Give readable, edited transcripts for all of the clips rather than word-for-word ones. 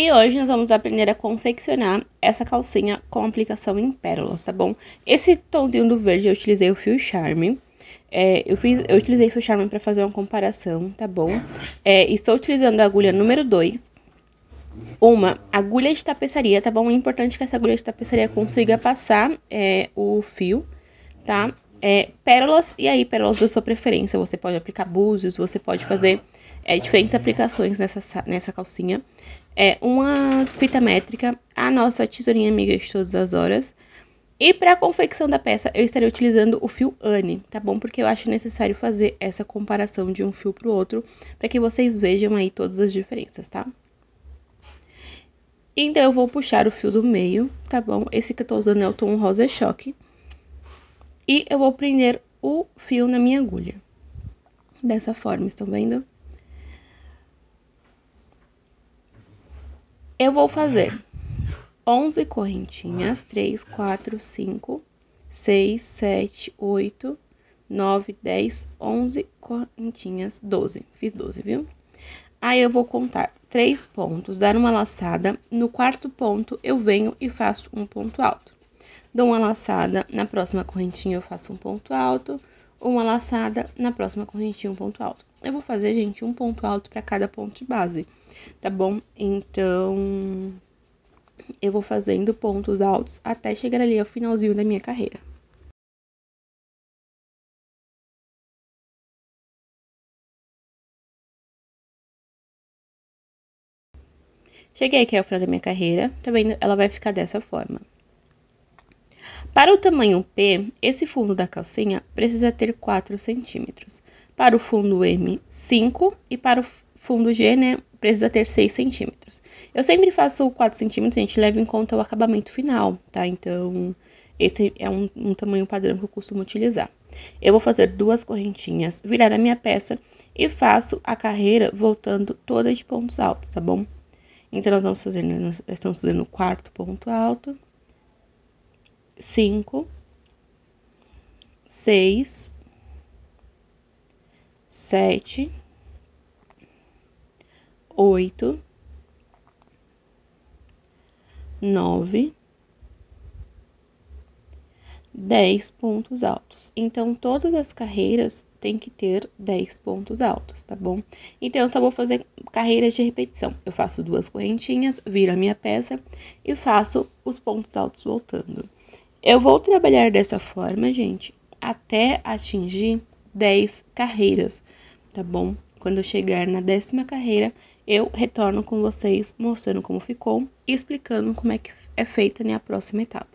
E hoje nós vamos aprender a confeccionar essa calcinha com aplicação em pérolas, tá bom? Esse tomzinho do verde eu utilizei o fio Charme. Eu utilizei o fio Charme para fazer uma comparação, tá bom? Estou utilizando a agulha número 2. Uma agulha de tapeçaria, tá bom? É importante que essa agulha de tapeçaria consiga passar o fio, tá? Pérolas, e aí pérolas da sua preferência. Você pode aplicar búzios, você pode fazer diferentes aplicações nessa calcinha. Uma fita métrica, a nossa tesourinha amiga de todas as horas. E para a confecção da peça, eu estarei utilizando o fio Anne, tá bom? Porque eu acho necessário fazer essa comparação de um fio para o outro, para que vocês vejam aí todas as diferenças, tá? Então, eu vou puxar o fio do meio, tá bom? Esse que eu tô usando é o tom rosa choque. E eu vou prender o fio na minha agulha. Dessa forma, estão vendo? Eu vou fazer 11 correntinhas, 3, 4, 5, 6, 7, 8, 9, 10, 11 correntinhas, 12. Fiz 12, viu? Aí eu vou contar 3 pontos, dar uma laçada. No quarto ponto, eu venho e faço um ponto alto. Dou uma laçada, na próxima correntinha eu faço um ponto alto. Uma laçada, na próxima correntinha um ponto alto. Eu vou fazer, gente, um ponto alto para cada ponto de base, tá bom? Então, eu vou fazendo pontos altos até chegar ali ao finalzinho da minha carreira. Cheguei aqui ao final da minha carreira, tá vendo? Ela vai ficar dessa forma. Para o tamanho P, esse fundo da calcinha precisa ter 4 centímetros. Para o fundo M, 5 e para o fundo G, né, precisa ter 6 centímetros. Eu sempre faço 4 centímetros, gente, leva em conta o acabamento final, tá? Então, esse é um tamanho padrão que eu costumo utilizar. Eu vou fazer 2 correntinhas, virar a minha peça e faço a carreira voltando toda de pontos altos, tá bom? Então, nós estamos fazendo o quarto ponto alto, 5, 6, 7, 8, 9, 10 pontos altos. Então, todas as carreiras têm que ter 10 pontos altos, tá bom? Então, eu só vou fazer carreiras de repetição. Eu faço 2 correntinhas, viro a minha peça e faço os pontos altos voltando. Eu vou trabalhar dessa forma, gente, até atingir 10 carreiras, tá bom? Quando eu chegar na 10ª carreira, eu retorno com vocês mostrando como ficou e explicando como é que é feita a minha próxima etapa.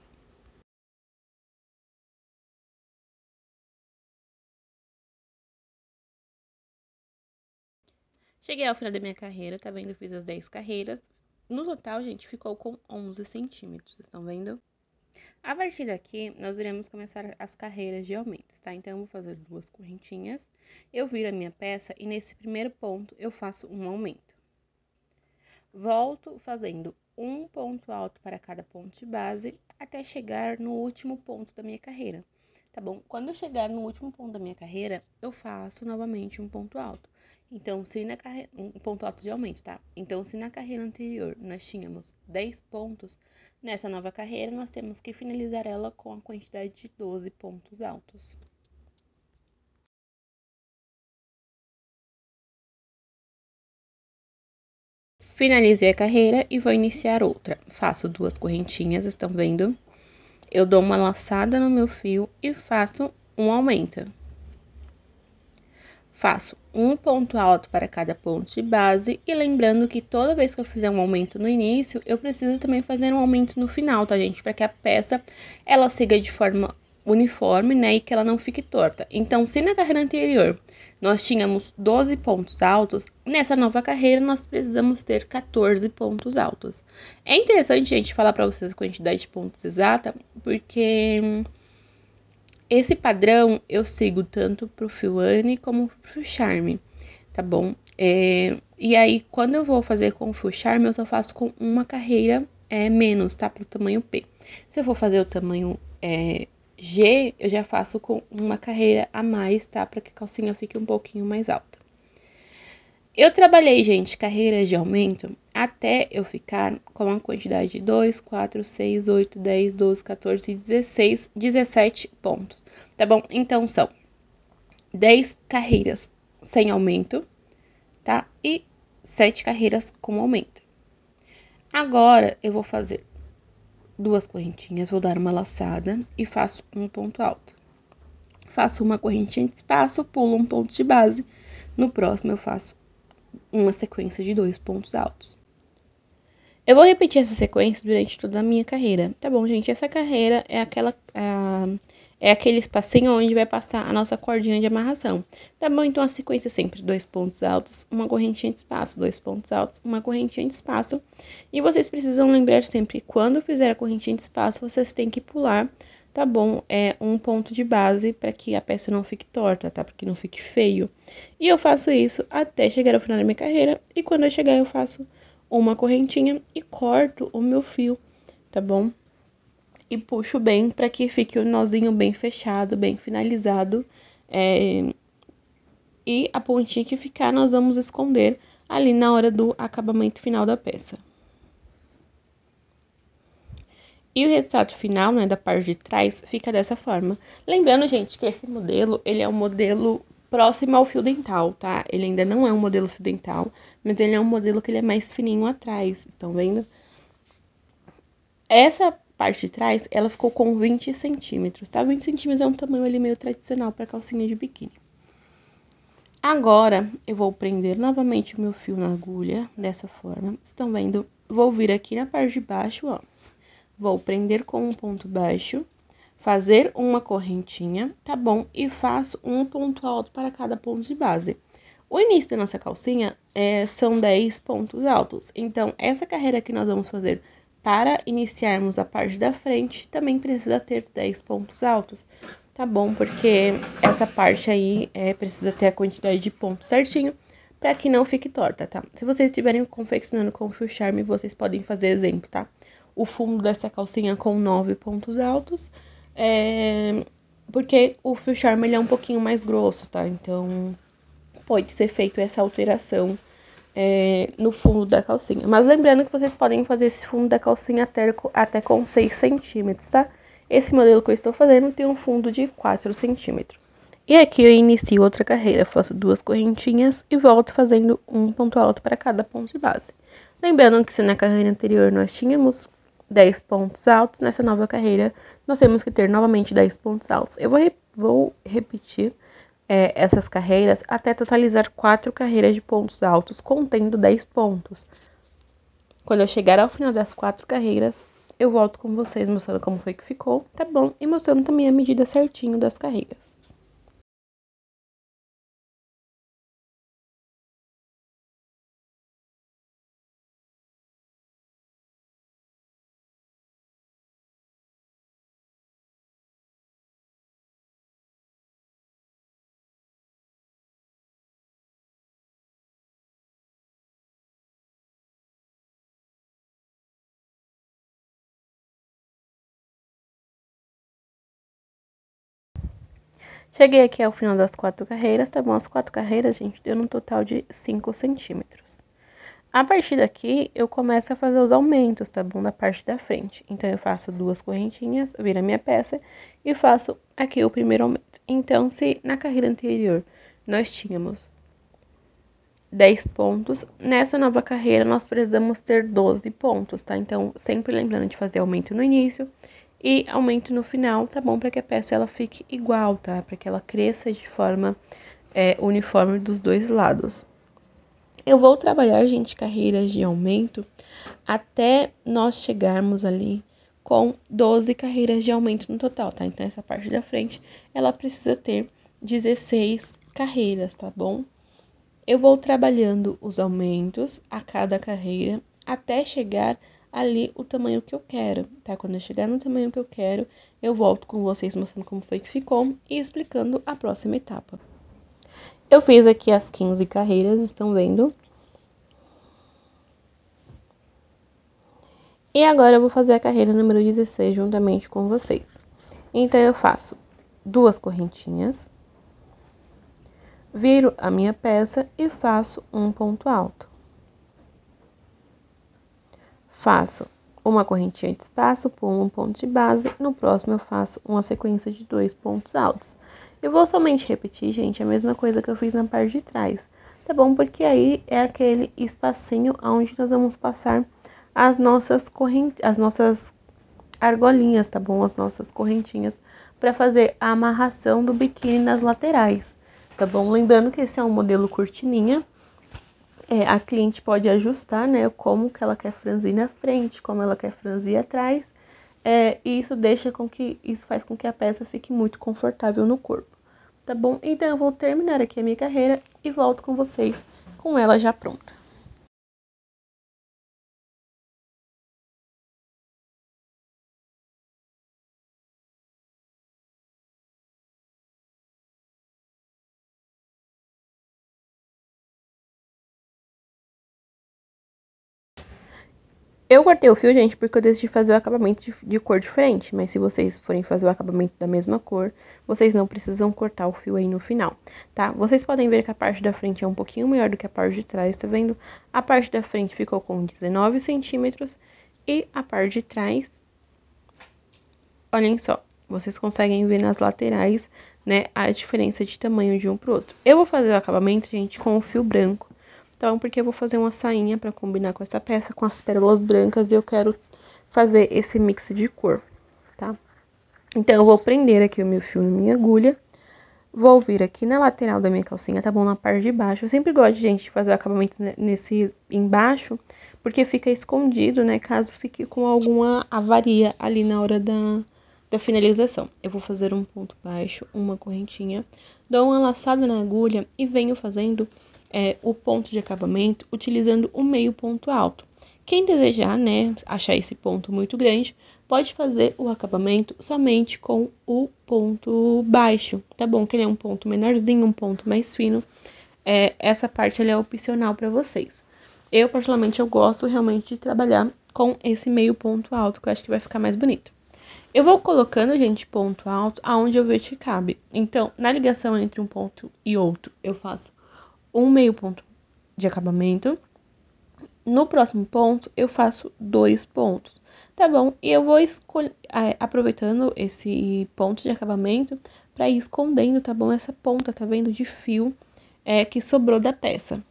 Cheguei ao final da minha carreira, tá vendo? Eu fiz as 10 carreiras. No total, gente, ficou com 11 centímetros, estão vendo? A partir daqui, nós iremos começar as carreiras de aumentos, tá? Então, eu vou fazer 2 correntinhas, eu viro a minha peça e nesse primeiro ponto eu faço um aumento. Volto fazendo um ponto alto para cada ponto de base até chegar no último ponto da minha carreira, tá bom? Quando eu chegar no último ponto da minha carreira, eu faço novamente um ponto alto. Então, se na carreira, um ponto alto de aumento, tá? Então, se na carreira anterior nós tínhamos 10 pontos, nessa nova carreira nós temos que finalizar ela com a quantidade de 12 pontos altos. Finalizei a carreira e vou iniciar outra. Faço 2 correntinhas, estão vendo? Eu dou uma laçada no meu fio e faço um aumento. Faço um ponto alto para cada ponto de base e lembrando que toda vez que eu fizer um aumento no início, eu preciso também fazer um aumento no final, tá, gente? Para que a peça ela siga de forma uniforme, né, e que ela não fique torta. Então, se na carreira anterior nós tínhamos 12 pontos altos, nessa nova carreira nós precisamos ter 14 pontos altos. É interessante, gente, falar para vocês a quantidade de pontos exata, porque esse padrão eu sigo tanto pro fio Anne como pro Charme, tá bom? E aí, quando eu vou fazer com o fio Charme, eu só faço com uma carreira menos, tá? Pro tamanho P. Se eu for fazer o tamanho G, eu já faço com uma carreira a mais, tá? Pra que a calcinha fique um pouquinho mais alta. Eu trabalhei, gente, carreiras de aumento até eu ficar com a quantidade de 2, 4, 6, 8, 10, 12, 14, 16, 17 pontos, tá bom? Então, são 10 carreiras sem aumento, tá? E 7 carreiras com aumento. Agora, eu vou fazer 2 correntinhas, vou dar uma laçada e faço um ponto alto. Faço uma correntinha de espaço, pulo um ponto de base. No próximo, eu faço uma sequência de 2 pontos altos. Eu vou repetir essa sequência durante toda a minha carreira, tá bom, gente? Essa carreira é aquele espacinho onde vai passar a nossa cordinha de amarração, tá bom? Então, a sequência é sempre 2 pontos altos, uma correntinha de espaço, 2 pontos altos, uma correntinha de espaço. E vocês precisam lembrar sempre que quando fizer a correntinha de espaço, vocês têm que pular, tá bom? É um ponto de base para que a peça não fique torta, tá? Para que não fique feio. E eu faço isso até chegar ao final da minha carreira. E quando eu chegar, eu faço uma correntinha e corto o meu fio, tá bom? E puxo bem para que fique o nozinho bem fechado, bem finalizado. E a pontinha que ficar, nós vamos esconder ali na hora do acabamento final da peça. E o resultado final, né, da parte de trás, fica dessa forma. Lembrando, gente, que esse modelo, ele é um modelo próximo ao fio dental, tá? Ele ainda não é um modelo fio dental, mas ele é um modelo que ele é mais fininho atrás, estão vendo? Essa parte de trás, ela ficou com 20 centímetros, tá? 20 centímetros é um tamanho ali meio tradicional para calcinha de biquíni. Agora, eu vou prender novamente o meu fio na agulha, dessa forma. Estão vendo? Vou vir aqui na parte de baixo, ó. Vou prender com um ponto baixo, fazer uma correntinha, tá bom? E faço um ponto alto para cada ponto de base. O início da nossa calcinha são 10 pontos altos. Então, essa carreira que nós vamos fazer para iniciarmos a parte da frente, também precisa ter 10 pontos altos, tá bom? Porque essa parte aí precisa ter a quantidade de pontos certinho, para que não fique torta, tá? Se vocês estiverem confeccionando com fio charme, vocês podem fazer exemplo, tá? O fundo dessa calcinha com 9 pontos altos, porque o fio charme ele é um pouquinho mais grosso, tá? Então, pode ser feito essa alteração no fundo da calcinha. Mas lembrando que vocês podem fazer esse fundo da calcinha até com 6 centímetros, tá? Esse modelo que eu estou fazendo tem um fundo de 4 centímetros. E aqui eu inicio outra carreira, faço 2 correntinhas e volto fazendo um ponto alto para cada ponto de base. Lembrando que se na carreira anterior nós tínhamos 10 pontos altos, nessa nova carreira nós temos que ter novamente 10 pontos altos. Eu vou repetir essas carreiras até totalizar 4 carreiras de pontos altos, contendo 10 pontos. Quando eu chegar ao final das 4 carreiras, eu volto com vocês mostrando como foi que ficou, tá bom? E mostrando também a medida certinho das carreiras. Cheguei aqui ao final das 4 carreiras, tá bom? As 4 carreiras, gente, deu um total de 5 centímetros. A partir daqui, eu começo a fazer os aumentos, tá bom? Da parte da frente. Então, eu faço 2 correntinhas, viro a minha peça e faço aqui o primeiro aumento. Então, se na carreira anterior nós tínhamos 10 pontos, nessa nova carreira nós precisamos ter 12 pontos, tá? Então, sempre lembrando de fazer aumento no início e aumento no final, tá bom? Para que a peça ela fique igual, tá? Para que ela cresça de forma uniforme dos dois lados. Eu vou trabalhar, gente, carreiras de aumento até nós chegarmos ali com 12 carreiras de aumento no total, tá? Então, essa parte da frente, ela precisa ter 16 carreiras, tá bom? Eu vou trabalhando os aumentos a cada carreira até chegar ali o tamanho que eu quero, tá? Quando eu chegar no tamanho que eu quero, eu volto com vocês mostrando como foi que ficou e explicando a próxima etapa. Eu fiz aqui as 15 carreiras, estão vendo? E agora eu vou fazer a carreira número 16 juntamente com vocês. Então, eu faço 2 correntinhas, Viro a minha peça e faço um ponto alto. Faço uma correntinha de espaço, pulo um ponto de base, no próximo eu faço uma sequência de 2 pontos altos. Eu vou somente repetir, gente, a mesma coisa que eu fiz na parte de trás, tá bom? Porque aí é aquele espacinho onde nós vamos passar as nossas argolinhas, tá bom? As nossas correntinhas para fazer a amarração do biquíni nas laterais, tá bom? Lembrando que esse é um modelo cortininha. A cliente pode ajustar, né, como que ela quer franzir na frente, como ela quer franzir atrás, e isso faz com que a peça fique muito confortável no corpo, tá bom? Então eu vou terminar aqui a minha carreira e volto com vocês com ela já pronta. Eu cortei o fio, gente, porque eu decidi fazer o acabamento de cor diferente. Mas se vocês forem fazer o acabamento da mesma cor, vocês não precisam cortar o fio aí no final, tá? Vocês podem ver que a parte da frente é um pouquinho maior do que a parte de trás, tá vendo? A parte da frente ficou com 19 centímetros e a parte de trás, olhem só, vocês conseguem ver nas laterais, né, a diferença de tamanho de um pro outro. Eu vou fazer o acabamento, gente, com o fio branco. Então, porque eu vou fazer uma sainha para combinar com essa peça, com as pérolas brancas, e eu quero fazer esse mix de cor, tá? Então, eu vou prender aqui o meu fio na minha agulha, vou vir aqui na lateral da minha calcinha, tá bom? Na parte de baixo. Eu sempre gosto, gente, de fazer o acabamento nesse embaixo, porque fica escondido, né? Caso fique com alguma avaria ali na hora da finalização. Eu vou fazer um ponto baixo, uma correntinha, dou uma laçada na agulha e venho fazendo o ponto de acabamento utilizando o meio ponto alto. Quem desejar, né, achar esse ponto muito grande, pode fazer o acabamento somente com o ponto baixo, tá bom? Que ele é um ponto menorzinho, um ponto mais fino. Essa parte ela é opcional para vocês. Eu, particularmente, eu gosto realmente de trabalhar com esse meio ponto alto, que eu acho que vai ficar mais bonito. Eu vou colocando, gente, ponto alto aonde eu vejo que cabe. Então, na ligação entre um ponto e outro, eu faço um meio ponto de acabamento. No próximo ponto, eu faço 2 pontos, tá bom? E eu vou aproveitando esse ponto de acabamento para ir escondendo, tá bom? Essa ponta, tá vendo? De fio que sobrou da peça.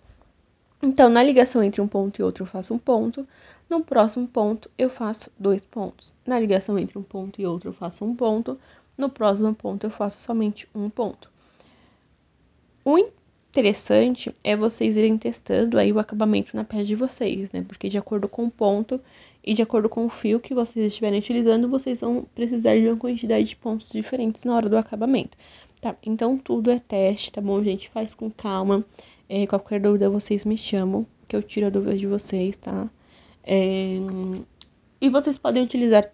Então, na ligação entre um ponto e outro, eu faço um ponto. No próximo ponto, eu faço 2 pontos. Na ligação entre um ponto e outro, eu faço um ponto. No próximo ponto, eu faço somente um ponto. O interessante é vocês irem testando aí o acabamento na pele de vocês, né? Porque de acordo com o ponto e de acordo com o fio que vocês estiverem utilizando, vocês vão precisar de uma quantidade de pontos diferentes na hora do acabamento, tá? Então, tudo é teste, tá bom, gente? Faz com calma. Qualquer dúvida, vocês me chamam, que eu tiro a dúvida de vocês, tá? E vocês podem utilizar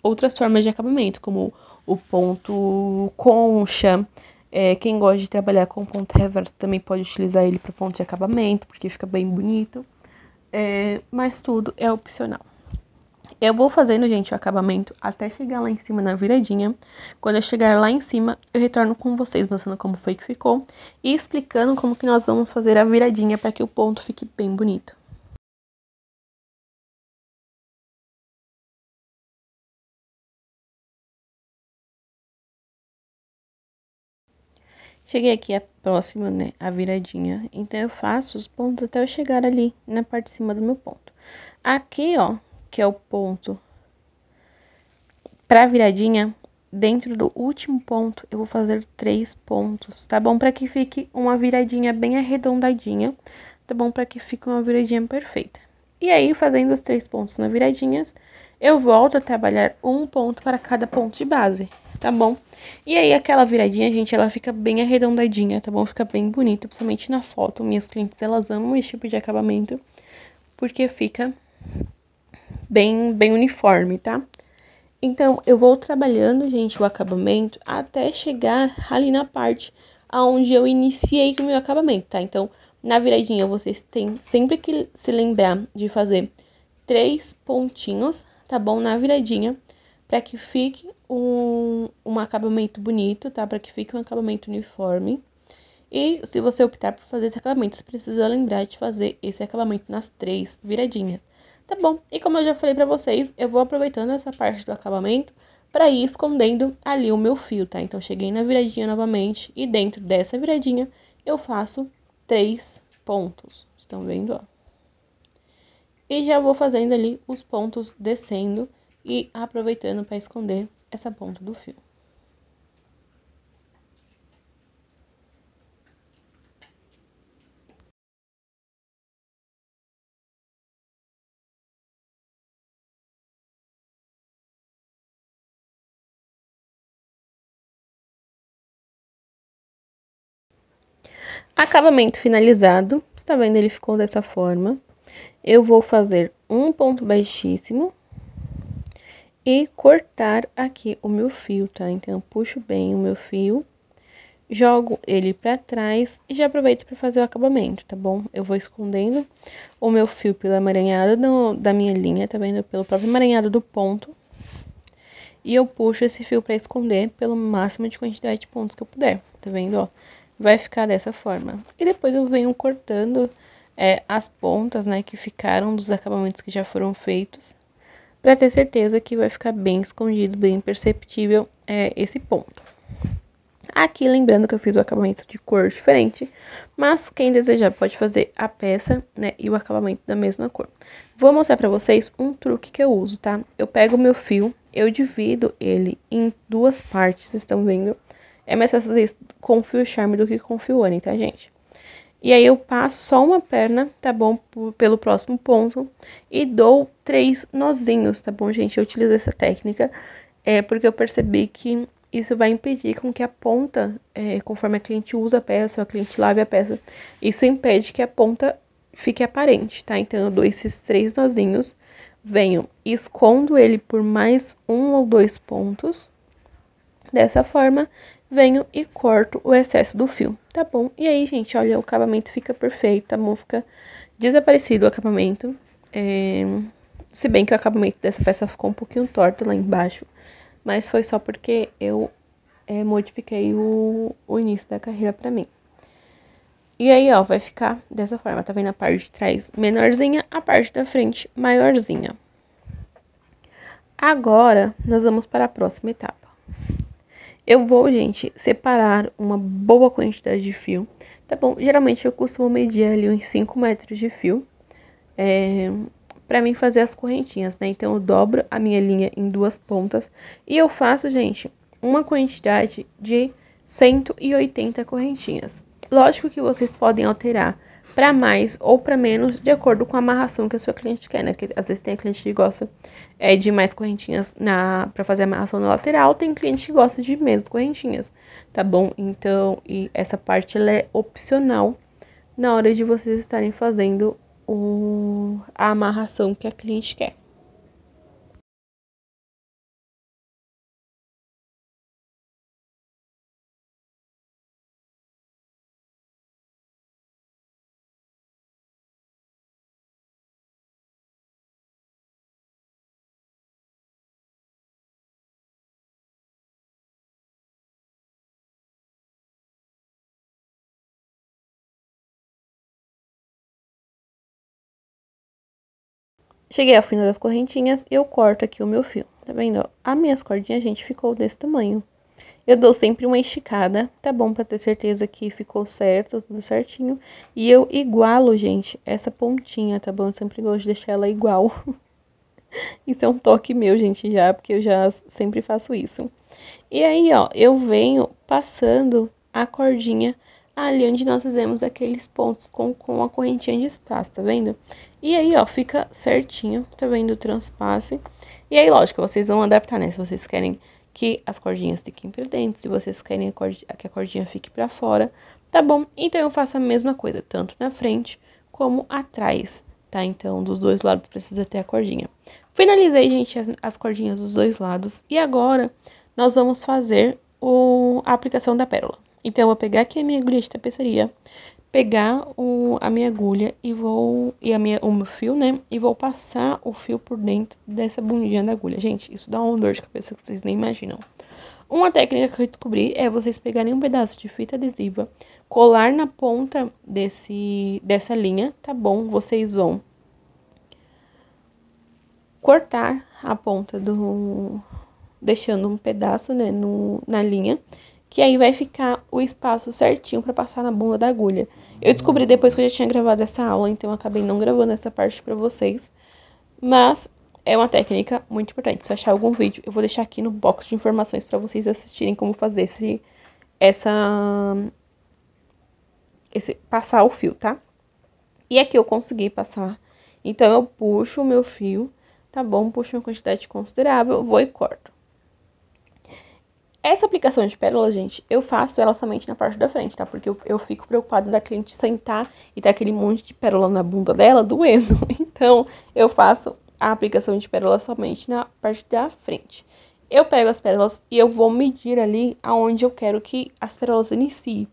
outras formas de acabamento, como o ponto concha. Quem gosta de trabalhar com ponto reverso também pode utilizar ele para ponto de acabamento, porque fica bem bonito. Mas tudo é opcional. Eu vou fazendo, gente, o acabamento até chegar lá em cima na viradinha. Quando eu chegar lá em cima, eu retorno com vocês, mostrando como foi que ficou e explicando como que nós vamos fazer a viradinha para que o ponto fique bem bonito. Cheguei aqui a próxima, né, a viradinha. Então, eu faço os pontos até eu chegar ali na parte de cima do meu ponto. Aqui, ó, que é o ponto pra viradinha, dentro do último ponto, eu vou fazer 3 pontos, tá bom? Pra que fique uma viradinha bem arredondadinha, tá bom? Pra que fique uma viradinha perfeita. E aí, fazendo os 3 pontos na viradinhas, eu volto a trabalhar um ponto para cada ponto de base, tá bom? E aí, aquela viradinha, gente, ela fica bem arredondadinha, tá bom? Fica bem bonita, principalmente na foto. Minhas clientes, elas amam esse tipo de acabamento, porque fica bem uniforme, tá? Então, eu vou trabalhando, gente, o acabamento até chegar ali na parte aonde eu iniciei o meu acabamento, tá? Então, na viradinha, vocês têm sempre que se lembrar de fazer 3 pontinhos, tá bom? Na viradinha, para que fique um acabamento bonito, tá? Para que fique um acabamento uniforme. E se você optar por fazer esse acabamento, você precisa lembrar de fazer esse acabamento nas 3 viradinhas, tá bom? E como eu já falei pra vocês, eu vou aproveitando essa parte do acabamento para ir escondendo ali o meu fio, tá? Então, cheguei na viradinha novamente e dentro dessa viradinha eu faço 3 pontos. Estão vendo, ó? E já vou fazendo ali os pontos descendo e aproveitando para esconder essa ponta do fio. Acabamento finalizado, está vendo? Ele ficou dessa forma. Eu vou fazer um ponto baixíssimo e cortar aqui o meu fio, tá? Então, eu puxo bem o meu fio, jogo ele pra trás e já aproveito para fazer o acabamento, tá bom? Eu vou escondendo o meu fio pela emaranhada da minha linha, tá vendo? Pelo próprio emaranhado do ponto. E eu puxo esse fio para esconder pelo máximo de quantidade de pontos que eu puder, tá vendo, ó? Vai ficar dessa forma. E depois eu venho cortando as pontas, né, que ficaram dos acabamentos que já foram feitos, para ter certeza que vai ficar bem escondido, bem perceptível esse ponto. Aqui, lembrando que eu fiz o acabamento de cor diferente, mas quem desejar pode fazer a peça, né, e o acabamento da mesma cor. Vou mostrar pra vocês um truque que eu uso, tá? Eu pego o meu fio, eu divido ele em 2 partes, vocês estão vendo? É mais fácil fazer isso com fio charme do que com fio Anne, tá, gente? E aí eu passo só uma perna, tá bom? Pelo próximo ponto e dou 3 nozinhos, tá bom, gente? Eu utilizo essa técnica porque eu percebi que isso vai impedir com que a ponta, conforme a cliente usa a peça ou a cliente lave a peça, isso impede que a ponta fique aparente, tá? Então, eu dou esses 3 nozinhos, venho e escondo ele por mais 1 ou 2 pontos. Dessa forma, venho e corto o excesso do fio, tá bom? E aí, gente, olha, o acabamento fica perfeito, tá bom? Fica desaparecido o acabamento. Se bem que o acabamento dessa peça ficou um pouquinho torto lá embaixo, mas foi só porque eu modifiquei o início da carreira pra mim. E aí, ó, vai ficar dessa forma, tá vendo a parte de trás menorzinha, a parte da frente maiorzinha. Agora, nós vamos para a próxima etapa. Eu vou, gente, separar uma boa quantidade de fio, tá bom? Geralmente eu costumo medir ali uns 5 metros de fio, pra mim fazer as correntinhas, né? Então, eu dobro a minha linha em 2 pontas e eu faço, gente, uma quantidade de 180 correntinhas. Lógico que vocês podem alterar para mais ou para menos, de acordo com a amarração que a sua cliente quer, né? Porque às vezes tem a cliente que gosta de mais correntinhas para fazer a amarração na lateral, tem cliente que gosta de menos correntinhas, tá bom? Então, e essa parte ela é opcional na hora de vocês estarem fazendo a amarração que a cliente quer. Cheguei ao final das correntinhas, eu corto aqui o meu fio, tá vendo? As minhas cordinhas, gente, ficou desse tamanho. Eu dou sempre uma esticada, tá bom? Pra ter certeza que ficou certo, tudo certinho. E eu igualo, gente, essa pontinha, tá bom? Eu sempre gosto de deixar ela igual. Isso é um toque meu, gente, já, porque eu já sempre faço isso. E aí, ó, eu venho passando a cordinha ali onde nós fizemos aqueles pontos com a correntinha de espaço, tá vendo? E aí, ó, fica certinho, tá vendo o transpasse? E aí, lógico, vocês vão adaptar, né? Se vocês querem que as cordinhas fiquem por dentro, se vocês querem que a cordinha fique pra fora, tá bom? Então, eu faço a mesma coisa, tanto na frente como atrás, tá? Então, dos dois lados precisa ter a cordinha. Finalizei, gente, as cordinhas dos dois lados. E agora, nós vamos fazer a aplicação da pérola. Então, eu vou pegar aqui a minha agulha de tapeçaria, pegar a minha agulha e o meu fio, né? E vou passar o fio por dentro dessa bundinha da agulha. Gente, isso dá uma dor de cabeça que vocês nem imaginam. Uma técnica que eu descobri é vocês pegarem um pedaço de fita adesiva, colar na ponta dessa linha, tá bom? Vocês vão cortar a ponta deixando um pedaço, né, na linha, que aí vai ficar o espaço certinho para passar na bunda da agulha. Eu descobri depois que eu já tinha gravado essa aula, então eu acabei não gravando essa parte para vocês, mas é uma técnica muito importante. Se eu achar algum vídeo, eu vou deixar aqui no box de informações para vocês assistirem como fazer passar o fio, tá? E aqui eu consegui passar. Então eu puxo o meu fio, tá bom? Puxo uma quantidade considerável, vou e corto. Essa aplicação de pérola, gente, eu faço ela somente na parte da frente, tá? Porque eu fico preocupada da cliente sentar e ter aquele monte de pérola na bunda dela doendo. Então, eu faço a aplicação de pérola somente na parte da frente. Eu pego as pérolas e eu vou medir ali aonde eu quero que as pérolas iniciem,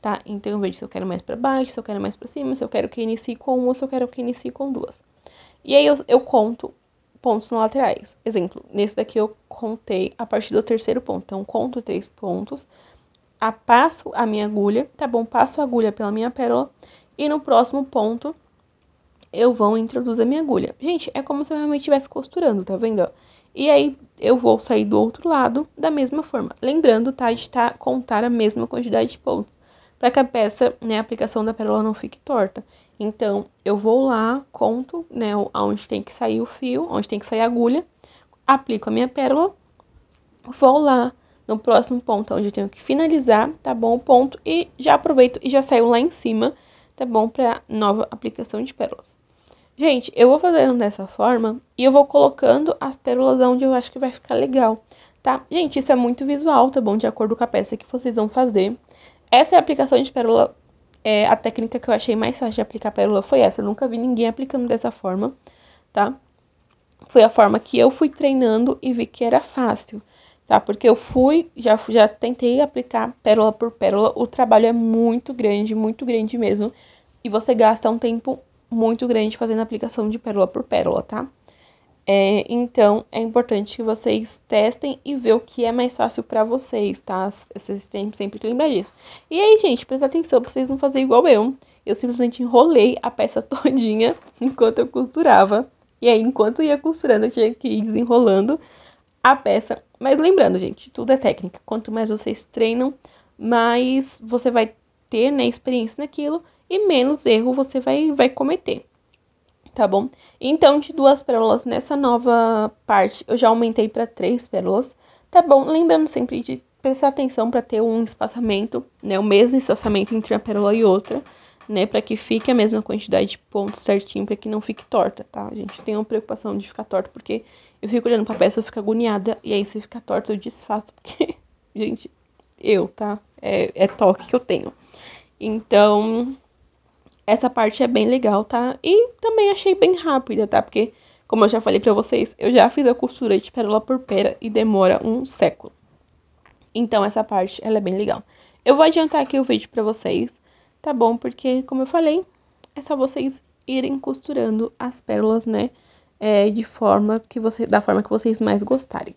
tá? Então, eu vejo se eu quero mais pra baixo, se eu quero mais pra cima, se eu quero que inicie com uma, se eu quero que inicie com duas. E aí, eu conto pontos nas laterais. Exemplo, nesse daqui eu contei a partir do terceiro ponto. Então, conto 3 pontos, passo a minha agulha, tá bom? Passo a agulha pela minha pérola e no próximo ponto eu vou introduzir a minha agulha. Gente, é como se eu realmente estivesse costurando, tá vendo? E aí eu vou sair do outro lado da mesma forma. Lembrando, tá, de contar a mesma quantidade de pontos, para que a peça, né, a aplicação da pérola não fique torta. Então, eu vou lá, conto, né, onde tem que sair o fio, onde tem que sair a agulha, aplico a minha pérola, vou lá no próximo ponto, onde eu tenho que finalizar, tá bom, o ponto, e já aproveito e já saio lá em cima, tá bom, para nova aplicação de pérolas. Gente, eu vou fazendo dessa forma e eu vou colocando as pérolas onde eu acho que vai ficar legal, tá? Gente, isso é muito visual, tá bom? De acordo com a peça que vocês vão fazer. Essa é a aplicação de pérola, a técnica que eu achei mais fácil de aplicar pérola foi essa. Eu nunca vi ninguém aplicando dessa forma, tá? Foi a forma que eu fui treinando e vi que era fácil, tá? Porque eu já tentei aplicar pérola por pérola. O trabalho é muito grande mesmo. E você gasta um tempo muito grande fazendo a aplicação de pérola por pérola, tá? Então, é importante que vocês testem e ver o que é mais fácil pra vocês, tá? Vocês têm sempre que lembrar disso. E aí, gente, presta atenção pra vocês não fazerem igual eu. Eu simplesmente enrolei a peça todinha enquanto eu costurava. E aí, enquanto eu ia costurando, eu tinha que ir desenrolando a peça. Mas lembrando, gente, tudo é técnica. Quanto mais vocês treinam, mais você vai ter, né, experiência naquilo e menos erro você vai cometer, tá bom? Então, de 2 pérolas nessa nova parte, eu já aumentei para 3 pérolas, tá bom? Lembrando sempre de prestar atenção para ter um espaçamento, né, o mesmo espaçamento entre uma pérola e outra, né, para que fique a mesma quantidade de pontos certinho, para que não fique torta, tá? A gente tem uma preocupação de ficar torta, porque eu fico olhando pra peça, eu fico agoniada, e aí se ficar torta eu desfaço, porque, gente, tá? É toque que eu tenho. Então, essa parte é bem legal, tá? E também achei bem rápida, tá? Porque, como eu já falei pra vocês, eu já fiz a costura de pérola por pérola e demora um século. Então, essa parte, ela é bem legal. Eu vou adiantar aqui o vídeo pra vocês, tá bom? Porque, como eu falei, é só vocês irem costurando as pérolas, né? Da forma que vocês mais gostarem.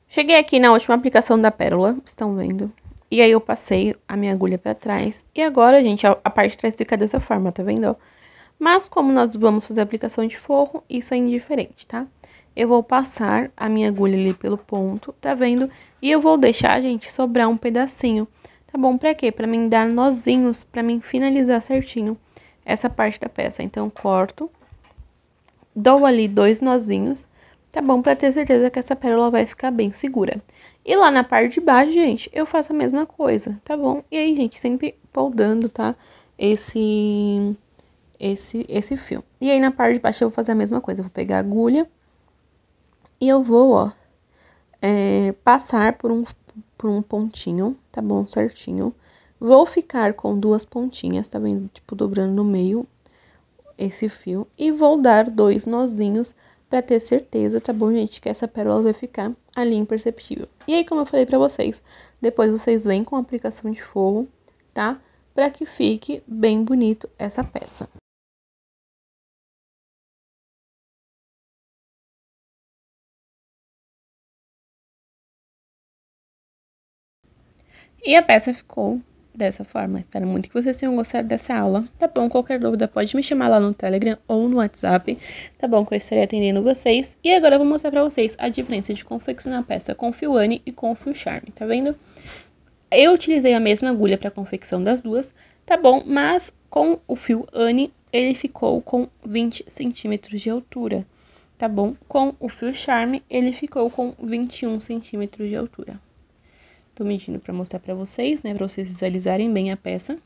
Cheguei aqui na última aplicação da pérola, estão vendo? E aí eu passei a minha agulha pra trás. E agora, gente, a parte de trás fica dessa forma, tá vendo? Mas como nós vamos fazer a aplicação de forro, isso é indiferente, tá? Eu vou passar a minha agulha ali pelo ponto, tá vendo? E eu vou deixar, gente, sobrar um pedacinho, tá bom? Pra quê? Pra mim dar nozinhos, pra mim finalizar certinho essa parte da peça. Então, corto, dou ali 2 nozinhos, tá bom? Pra ter certeza que essa pérola vai ficar bem segura. E lá na parte de baixo, gente, eu faço a mesma coisa, tá bom? E aí, gente, sempre poldando, tá? Esse fio. E aí, na parte de baixo, eu vou fazer a mesma coisa. Eu vou pegar a agulha e eu vou, ó, passar por um pontinho, tá bom? Certinho. Vou ficar com duas pontinhas, tá vendo? Tipo, dobrando no meio esse fio. E vou dar 2 nozinhos pra ter certeza, tá bom, gente? Que essa pérola vai ficar ali imperceptível. E aí, como eu falei pra vocês, depois vocês vêm com a aplicação de forro, tá? Pra que fique bem bonito essa peça. E a peça ficou dessa forma. Espero muito que vocês tenham gostado dessa aula. Tá bom? Qualquer dúvida pode me chamar lá no Telegram ou no WhatsApp. Tá bom? Que eu estarei atendendo vocês. E agora eu vou mostrar pra vocês a diferença de confeccionar a peça com fio Anne e com fio Charme. Tá vendo? Eu utilizei a mesma agulha para confecção das duas, tá bom? Mas com o fio Anne, ele ficou com 20 centímetros de altura, tá bom? Com o fio Charme, ele ficou com 21 centímetros de altura. Tô medindo para mostrar para vocês, né? Para vocês visualizarem bem a peça.